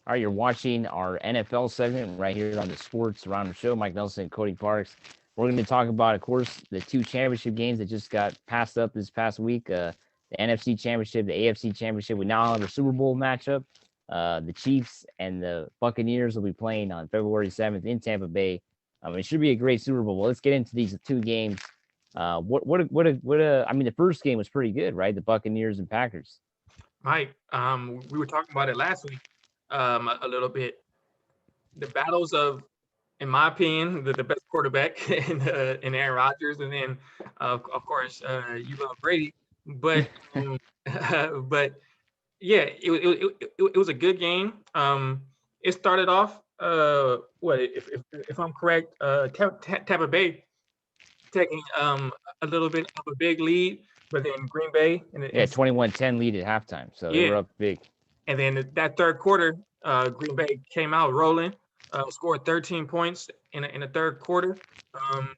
All right, you're watching our NFL segment right here on the Sports Round Show. Mike Nelson, Cody Parks. We're going to talk about, of course, the two championship games that just got passed up this past week. The NFC Championship, the AFC Championship. We now have a Super Bowl matchup. The Chiefs and the Buccaneers will be playing on February 7th in Tampa Bay. It should be a great Super Bowl. Well, let's get into these two games. I mean, the first game was pretty good, right? The Buccaneers and Packers. Mike, we were talking about it last week a little bit. The battles of, in my opinion, the best quarterback in Aaron Rodgers, and then of course you love Brady. But but yeah, it was a good game. It started off what if I'm correct, Tampa Bay taking a little bit of a big lead, but then Green Bay Yeah, and 21-10 lead at halftime. So they yeah, were up big. and then that third quarter, Green Bay came out rolling, scored 13 points in the third quarter. Um,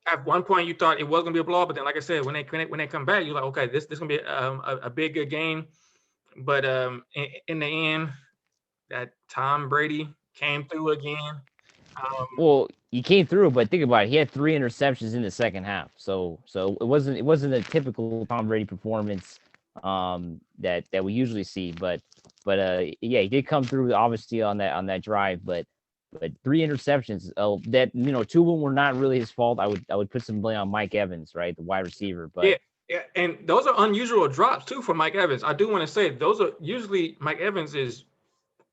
at one point, you thought it was gonna be a blowout, but then, like I said, when they come back, you're like, okay, this gonna be a big good game. But in the end, that Tom Brady came through again. Um, Well, he came through, but think about it. He had three interceptions in the second half. So it wasn't a typical Tom Brady performance that we usually see. But yeah, he did come through obviously on that drive. But three interceptions. That two of them were not really his fault. I would put some blame on Mike Evans, right, the wide receiver. yeah, But yeah, and those are unusual drops too for Mike Evans. I do want to say those are usually Mike Evans is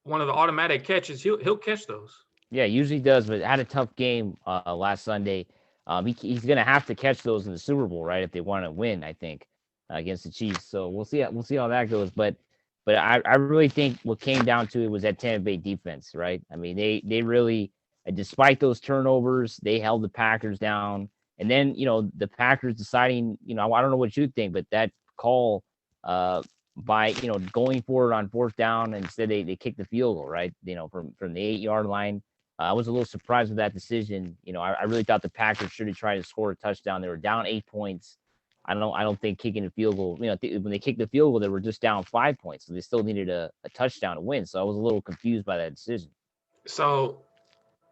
one of the automatic catches. He'll catch those. yeah, usually does, but had a tough game last Sunday. He's gonna have to catch those in the Super Bowl, right? If they want to win, I think against the Chiefs. So we'll see how that goes. But I really think what came down to it was that Tampa Bay defense, right? I mean, they really, despite those turnovers, they held the Packers down. And then the Packers deciding, I don't know what you think, but that call by going forward on fourth down, and instead they kicked the field goal, right? From the 8-yard line. I was a little surprised with that decision. I really thought the Packers should have tried to score a touchdown. They were down 8 points. I don't think kicking a field goal. When they kicked the field goal, they were just down 5 points, so they still needed a touchdown to win. So I was a little confused by that decision. So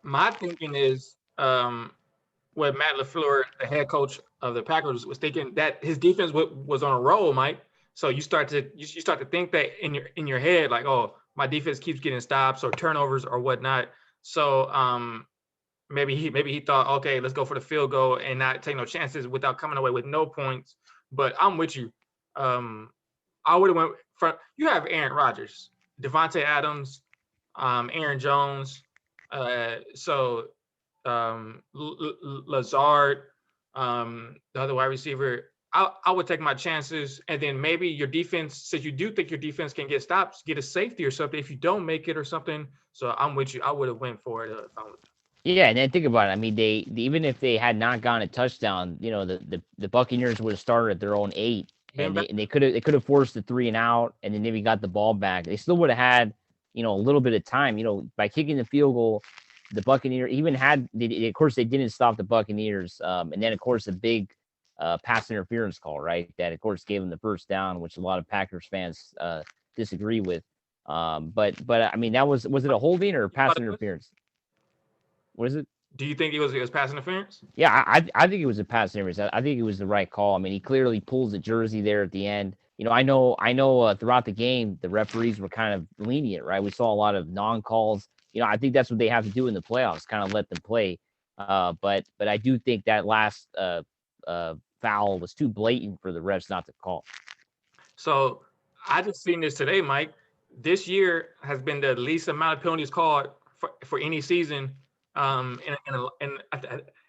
my thinking is, what Matt LaFleur, the head coach of the Packers, was thinking that his defense was on a roll, Mike. So you start to think that in your head, like, oh, my defense keeps getting stops or turnovers or whatnot. So maybe he thought, okay, let's go for the field goal and not take no chances without coming away with no points. But I'm with you. Um, I would have went for, you have Aaron Rodgers, Devontae Adams, Aaron Jones, so Lazard, the other wide receiver. I would take my chances, and then maybe your defense, since you do think your defense can get stops, get a safety or something if you don't make it or something. So I'm with you. I would have went for it if I was. Yeah, and then think about it. I mean, even if they had not gotten a touchdown, the Buccaneers would have started at their own 8, Been and back. they could have forced the 3 and out, and then maybe got the ball back. They still would have had a little bit of time. By kicking the field goal, the Buccaneers even had. Of course, they didn't stop the Buccaneers, and then of course the big pass interference call, right? That of course gave them the first down, which a lot of Packers fans disagree with. But I mean, was it a holding or a You thought pass it was? interference? What is it? Do you think it was pass interference? Yeah, I think it was a pass interference. I think it was the right call. I mean, he clearly pulls the jersey there at the end. I know. Throughout the game, the referees were kind of lenient, right? We saw a lot of non-calls. I think that's what they have to do in the playoffs, kind of let them play. But I do think that last foul was too blatant for the refs not to call. So I just seen this today, Mike. This year has been the least amount of penalties called for any season.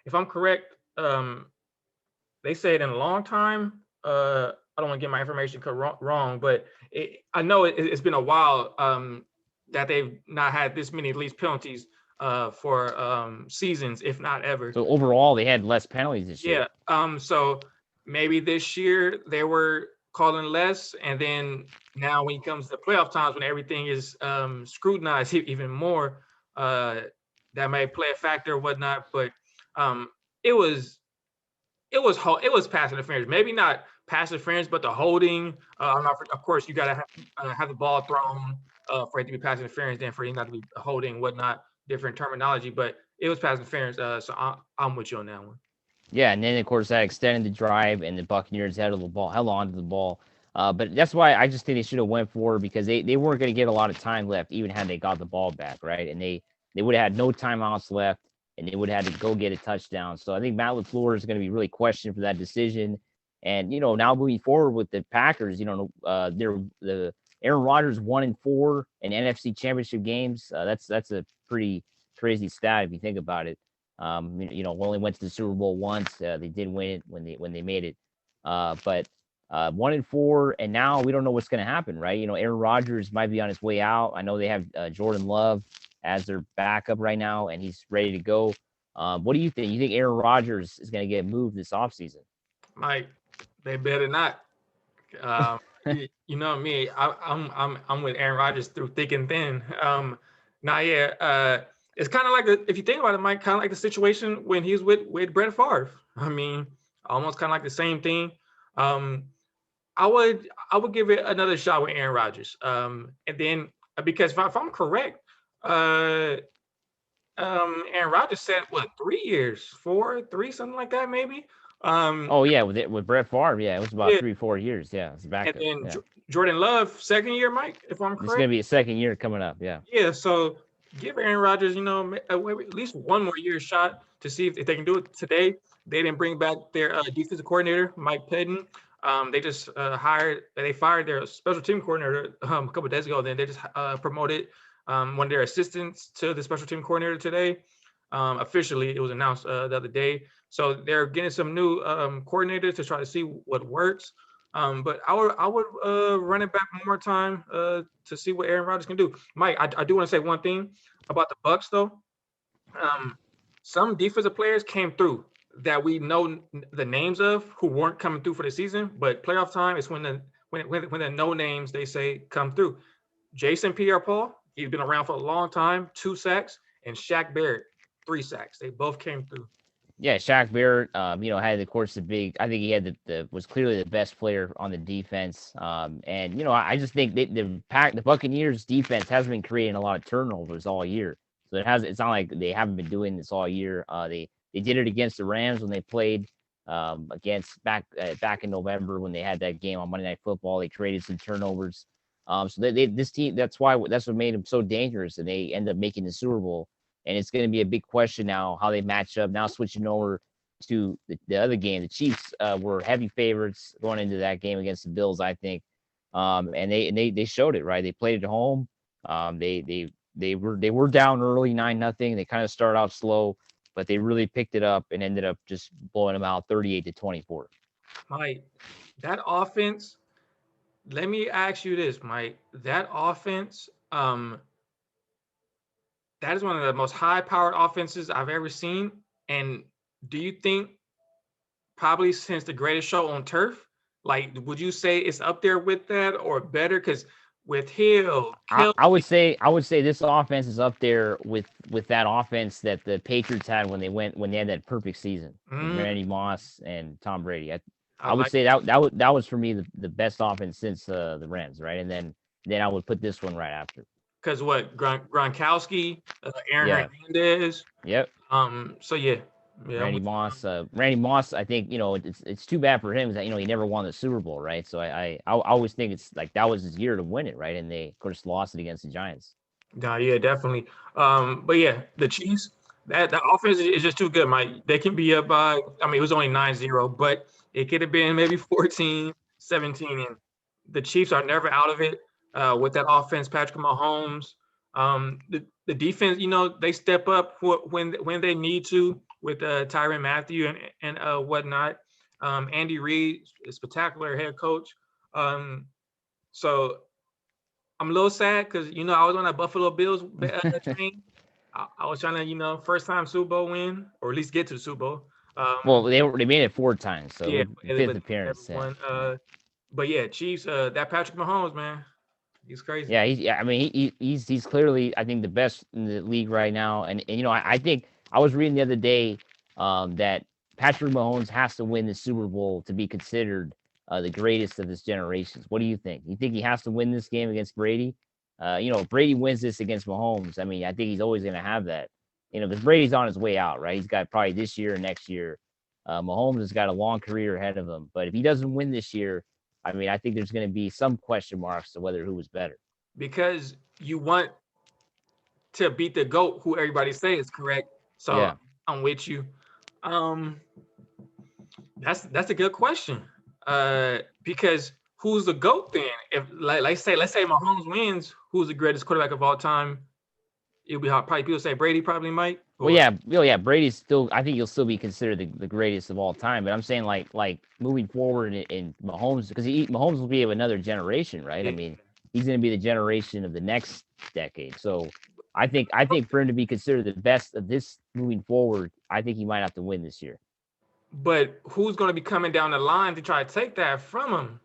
If I'm correct, they said in a long time. I don't want to get my information wrong, but I know it's been a while that they've not had this many least penalties for seasons, if not ever. So overall, they had less penalties this year. Yeah. So maybe this year they were calling less, and then now when it comes to playoff times, when everything is scrutinized even more, that may play a factor or whatnot. But um, it was it was pass interference. Maybe not pass interference, but the holding. I'm not. Of course, you gotta have the ball thrown. for it to be pass interference than for it not to be holding, whatnot, different terminology. But it was pass interference. So I'm with you on that one. Yeah, and then of course that extended the drive, and the Buccaneers held on to the ball. But that's why I just think they should have went for it, because they weren't going to get a lot of time left, even had they got the ball back, right? And they would have had no timeouts left, and they would have had to go get a touchdown. So I think Matt LaFleur is going to be really questioned for that decision. And now moving forward with the Packers, they're the Aaron Rodgers 1-4 in NFC Championship games. That's a pretty crazy stat if you think about it. Only went to the Super Bowl once. They did win it when they made it. But 1-4, and now we don't know what's going to happen, right? Aaron Rodgers might be on his way out. I know they have Jordan Love as their backup right now, and he's ready to go. What do you think? You think Aaron Rodgers is going to get moved this offseason? Mike, they better not. You know me, I'm with Aaron Rodgers through thick and thin. It's kind of like if you think about it, Mike, kind of like the situation when he's with Brett Favre. I mean, almost kind of like the same thing. I would give it another shot with Aaron Rodgers. And then because if I'm correct, Aaron Rodgers said what 3 years, 3 something like that maybe. Oh yeah, with Brett Favre, yeah, it was about 3-4 years. Yeah, it's back. And then yeah. Jordan Love, second year, Mike, if I'm correct. It's gonna be a second year coming up. Yeah. Yeah, so give Aaron Rodgers, at least one more year shot to see if they can do it today. They didn't bring back their defensive coordinator, Mike Pettin. They just fired their special team coordinator a couple of days ago. Then they just promoted one of their assistants to the special team coordinator today. Officially, it was announced the other day. So they're getting some new coordinators to try to see what works. But I would run it back one more time to see what Aaron Rodgers can do. Mike, I do want to say one thing about the Bucs though. Some defensive players came through that we know the names of who weren't coming through for the season, but playoff time is when the no names they say come through. Jason Pierre-Paul, he's been around for a long time, 2 sacks, and Shaq Barrett, 3 sacks. They both came through. Yeah, Shaq Barrett, had of course I think he had was clearly the best player on the defense. And I just think the Buccaneers defense hasn't been creating a lot of turnovers all year. So it's not like they haven't been doing this all year. They did it against the Rams when they played against back in November when they had that game on Monday Night Football. They created some turnovers. So this team, that's what made them so dangerous, and they end up making the Super Bowl. And it's going to be a big question now how they match up. Now switching over to the other game, the Chiefs were heavy favorites going into that game against the Bills, I think. And they showed it, right? They played at home. They were down early 9-0. They kind of started out slow, but they really picked it up and ended up just blowing them out 38-24. Mike, that offense. Let me ask you this, Mike. That offense. That is one of the most high-powered offenses I've ever seen. And do you think probably since the greatest show on turf, like, would you say it's up there with that or better? Because with Hill, I would say this offense is up there with that offense that the Patriots had when they had that perfect season, with Randy Moss and Tom Brady. I would say that was for me the best offense since the Rams, right? And then I would put this one right after. Because what Gronkowski, Aaron Hernandez. Yep. So yeah. Randy Moss. I think it's too bad for him that he never won the Super Bowl, right? So I always think it's like that was his year to win it, right? And they of course lost it against the Giants. Yeah, definitely. But yeah, the Chiefs. That the offense is just too good, Mike. They can be up by. I mean, it was only 9-0, but it could have been maybe 14, 17, and the Chiefs are never out of it. With that offense, Patrick Mahomes, the defense, they step up when they need to with Tyrann Mathieu and whatnot. Andy Reid is spectacular head coach. So I'm a little sad because I was on that Buffalo Bills train. I was trying to first time Super Bowl win or at least get to the Super Bowl. Well, they made it 4 times, so yeah, fifth appearance. But yeah, Chiefs. That Patrick Mahomes, man. He's crazy. Yeah, he's clearly, I think, the best in the league right now. And I think I was reading the other day that Patrick Mahomes has to win the Super Bowl to be considered the greatest of this generation. What do you think? You think he has to win this game against Brady? If Brady wins this against Mahomes, I mean, I think he's always going to have that. Because Brady's on his way out, right? He's got probably this year and next year. Mahomes has got a long career ahead of him, but if he doesn't win this year, I mean, I think there's going to be some question marks to whether who was better. Because you want to beat the GOAT, who everybody says is correct. So Yeah. I'm with you. That's a good question. Because who's the GOAT then? If let's say Mahomes wins, who's the greatest quarterback of all time? It'll be hard. Probably people say Brady, probably Mike. Well, yeah, Brady's still. I think he'll still be considered the greatest of all time. But I'm saying like moving forward in Mahomes, because Mahomes will be of another generation, right? Yeah. I mean, he's going to be the generation of the next decade. So I think for him to be considered the best of this moving forward, I think he might have to win this year. But who's going to be coming down the line to try to take that from him?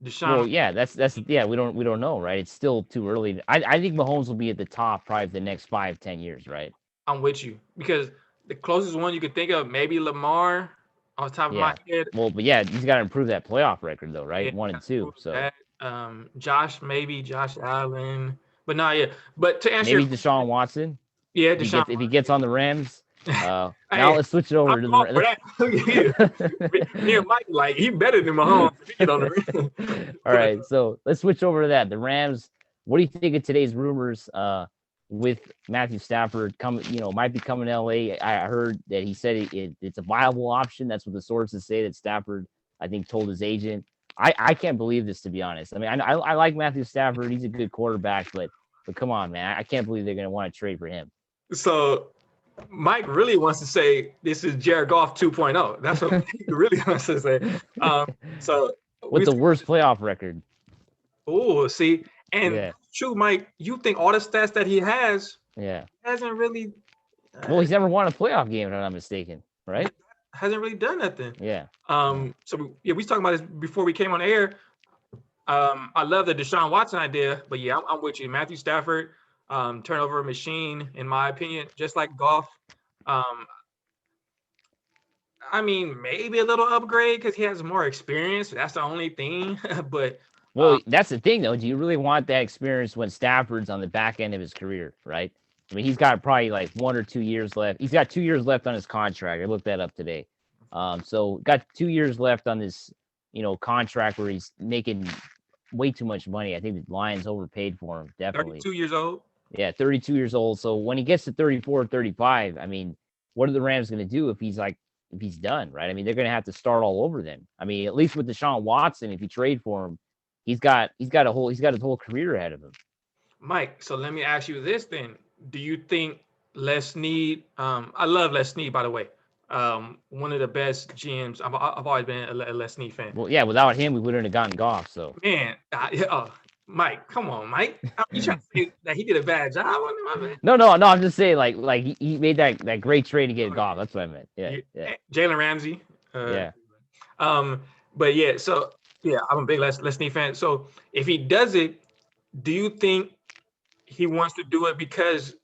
Deshaun. Well, yeah, that's we don't know, right? It's still too early. I think Mahomes will be at the top probably for the next 5-10 years, right? I'm with you, because the closest one you could think of, maybe Lamar, off the top of my head. Well, but yeah, he's got to improve that playoff record though, right? 1 and 2. So that. Josh Allen, but not yet. But to answer maybe Deshaun Watson. Yeah, Deshaun. If he gets on the Rams. Now let's switch it over to the. Yeah, Mike, like he better than Mahomes if he get on the Rams. All right, so let's switch over to that. The Rams. What do you think of today's rumors with Matthew Stafford might be coming to LA? I heard that he said it's a viable option. That's what the sources say, that Stafford, I think, told his agent. I can't believe this, to be honest. I mean, I like Matthew Stafford. He's a good quarterback, but come on, man. I can't believe they're going to want to trade for him. So Mike really wants to say this is Jared Goff 2.0. That's what he really wants to say. So with the worst playoff record. Oh, see, and true, Mike. You think all the stats that he has? Yeah. Hasn't really. Well, he's never won a playoff game, if I'm not mistaken, right? Hasn't really done nothing. Yeah. So we was talking about this before we came on air. I love the Deshaun Watson idea, but yeah, I'm with you. Matthew Stafford. Turnover machine, in my opinion, just like Goff. I mean, maybe a little upgrade because he has more experience. That's the only thing. But that's the thing, though. Do you really want that experience when Stafford's on the back end of his career, right? I mean, he's got probably like 1 or 2 years left. He's got 2 years left on his contract. I looked that up today. So got 2 years left on this, contract where he's making way too much money. I think the Lions overpaid for him. Definitely. 32 years old. Yeah, 32 years old. So when he gets to 34, 35, I mean, what are the Rams going to do if he's done, right? I mean, they're going to have to start all over then. I mean, at least with Deshaun Watson, if you trade for him, he's got his whole career ahead of him. Mike, so let me ask you this then. Do you think Les Snead, I love Les Snead, by the way. One of the best GMs. I've always been a Les Snead fan. Well, yeah, without him, we wouldn't have gotten Goff. So man, Mike, come on, Mike. You trying to say that he did a bad job on him, man? No. I'm just saying, like he made that great trade to get Goff. That's what I meant. Yeah. Jalen Ramsey. But yeah, so yeah, I'm a big Les Snead fan. So if he does it, do you think he wants to do it because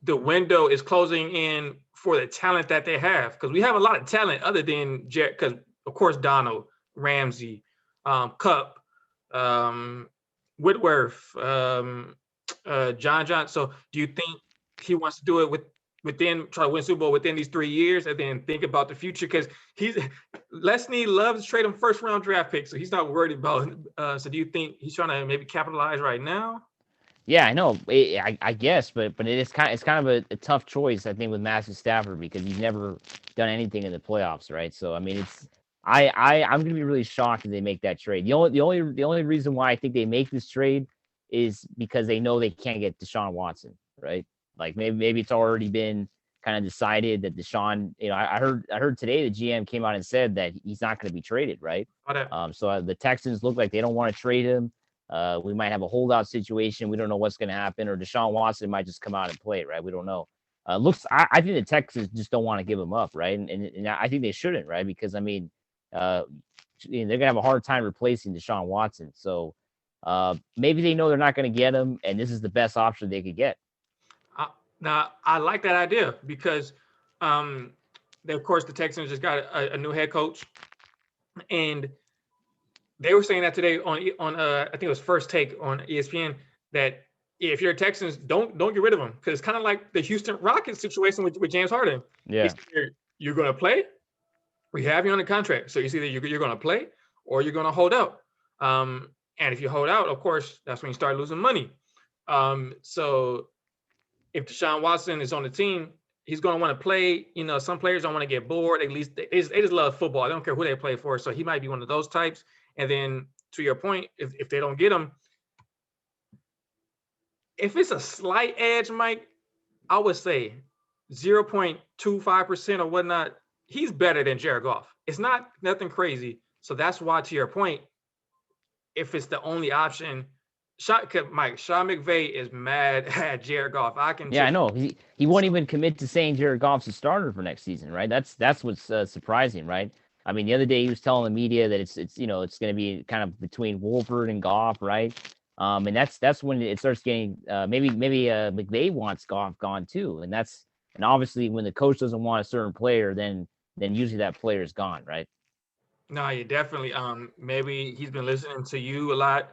the window is closing in for the talent that they have? Because we have a lot of talent other than Jared. Because of course Donald, Ramsey, Cup. Whitworth, John. So do you think he wants to do it within try to win Super Bowl within these 3 years and then think about the future? Because Les Snead loves to trade him first round draft picks, so he's not worried about it. So do you think he's trying to maybe capitalize right now? Yeah, I know. I guess, but it's kind of a tough choice, I think, with Matthew Stafford, because he's never done anything in the playoffs, right? So I mean, I'm gonna be really shocked if they make that trade. The only reason why I think they make this trade is because they know they can't get Deshaun Watson, right? Like maybe it's already been kind of decided that Deshaun. I heard today the GM came out and said that he's not going to be traded, right? So the Texans look like they don't want to trade him. We might have a holdout situation. We don't know what's going to happen, or Deshaun Watson might just come out and play, right? We don't know. I think the Texans just don't want to give him up, right? And I think they shouldn't, right? Because I mean. They're gonna have a hard time replacing Deshaun Watson. So maybe they know they're not going to get him, and this is the best option they could get. Now I like that idea because, of course, the Texans just got a new head coach, and they were saying that today on I think it was First Take on ESPN that if you're Texans, don't get rid of him, because it's kind of like the Houston Rockets situation with James Harden. Yeah. You're going to play. We have you on the contract, so it's either you're going to play or you're going to hold out. And if you hold out, of course, that's when you start losing money. So if Deshaun Watson is on the team, he's going to want to play. You know, some players don't want to get bored. At least they just love football. They don't care who they play for. So he might be one of those types. And then to your point, if they don't get him, if it's a slight edge, Mike, I would say 0.25% or whatnot, he's better than Jared Goff. It's not nothing crazy. So that's why, to your point, if it's the only option, Sean McVay is mad at Jared Goff. I know. He won't even commit to saying Jared Goff's a starter for next season, right? That's what's surprising, right? I mean, the other day he was telling the media that it's it's going to be kind of between Wolford and Goff, right? And that's when it starts getting maybe McVay wants Goff gone too, and obviously when the coach doesn't want a certain player, then usually that player is gone, right? No, you definitely. Maybe he's been listening to you a lot.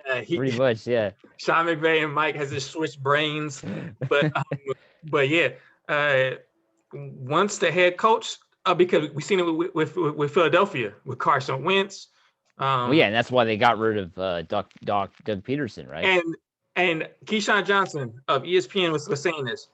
Pretty much, yeah. Sean McVay and Mike has just switched brains, but yeah. Once the head coach, because we've seen it with Philadelphia with Carson Wentz. Well, yeah, and that's why they got rid of Doug Peterson, right? And Keyshawn Johnson of ESPN was saying this.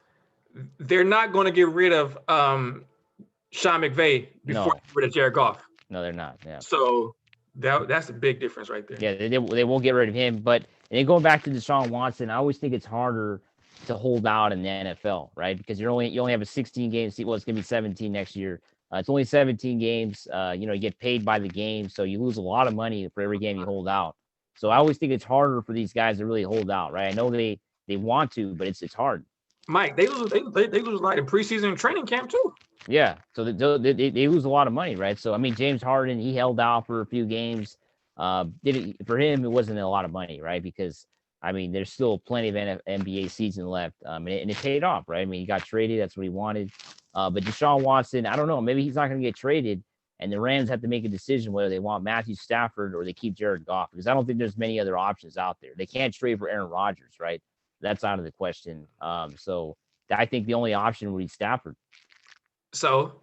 They're not going to get rid of Sean McVay before get rid of Jared Goff. No, they're not. Yeah. So that's a big difference right there. Yeah, they won't get rid of him. But and then going back to Deshaun Watson, I always think it's harder to hold out in the NFL, right? Because you only have a 16-game season. Well, it's gonna be 17 next year. It's only 17 games. You get paid by the game, so you lose a lot of money for every game you hold out. So I always think it's harder for these guys to really hold out, right? I know they want to, but it's hard. Mike, they lose like in preseason training camp too. Yeah, so they lose a lot of money, right? So I mean, James Harden, he held out for a few games. For him, it wasn't a lot of money, right? Because I mean, there's still plenty of NBA season left, and it paid off, right? I mean, he got traded, that's what he wanted. But Deshaun Watson, I don't know, maybe he's not going to get traded, and the Rams have to make a decision whether they want Matthew Stafford or they keep Jared Goff, because I don't think there's many other options out there. They can't trade for Aaron Rodgers, right? That's out of the question. So I think the only option would be Stafford. So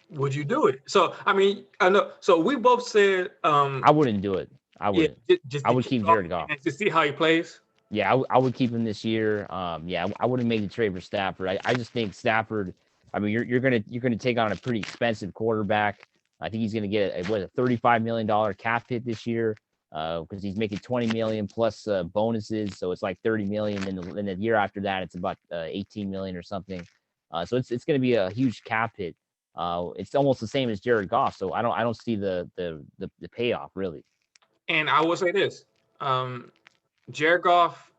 would you do it? So I mean, I know. So we both said I wouldn't do it. I wouldn't. Yeah, I would keep Jared Goff to see how he plays. Yeah, I would keep him this year. I wouldn't make the trade for Stafford. I just think Stafford. I mean, you're gonna take on a pretty expensive quarterback. I think he's gonna get a $35 million cap hit this year because he's making $20 million plus bonuses, so it's like $30 million. And the year after that, it's about $18 million or something. So it's gonna be a huge cap hit. It's almost the same as Jared Goff, so I don't see the payoff really. And I will say this. Jared Goff,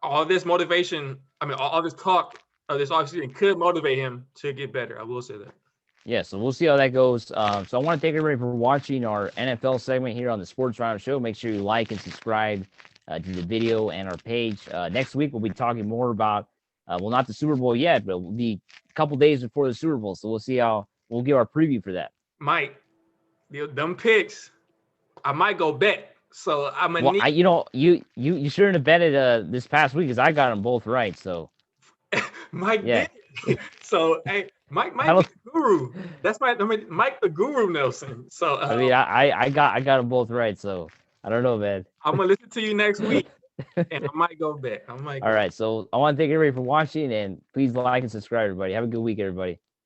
all this motivation, all this talk of this offseason could motivate him to get better. I will say that. Yeah, so we'll see how that goes. So I want to thank everybody for watching our NFL segment here on the Sports Round Show. Make sure you like and subscribe to the video and our page. Next week, we'll be talking more about, not the Super Bowl yet, but we'll be a couple days before the Super Bowl. So we'll see we'll give our preview for that. Mike, them picks, I might go bet. So I'm gonna you shouldn't have betted this past week because I got them both right. So Mike did. So hey, Mike the guru. That's Mike the Guru Nelson. So I got them both right. So I don't know, man. I'm gonna listen to you next week, and I might go bet. All right. So I want to thank everybody for watching, and please like and subscribe, everybody. Have a good week, everybody.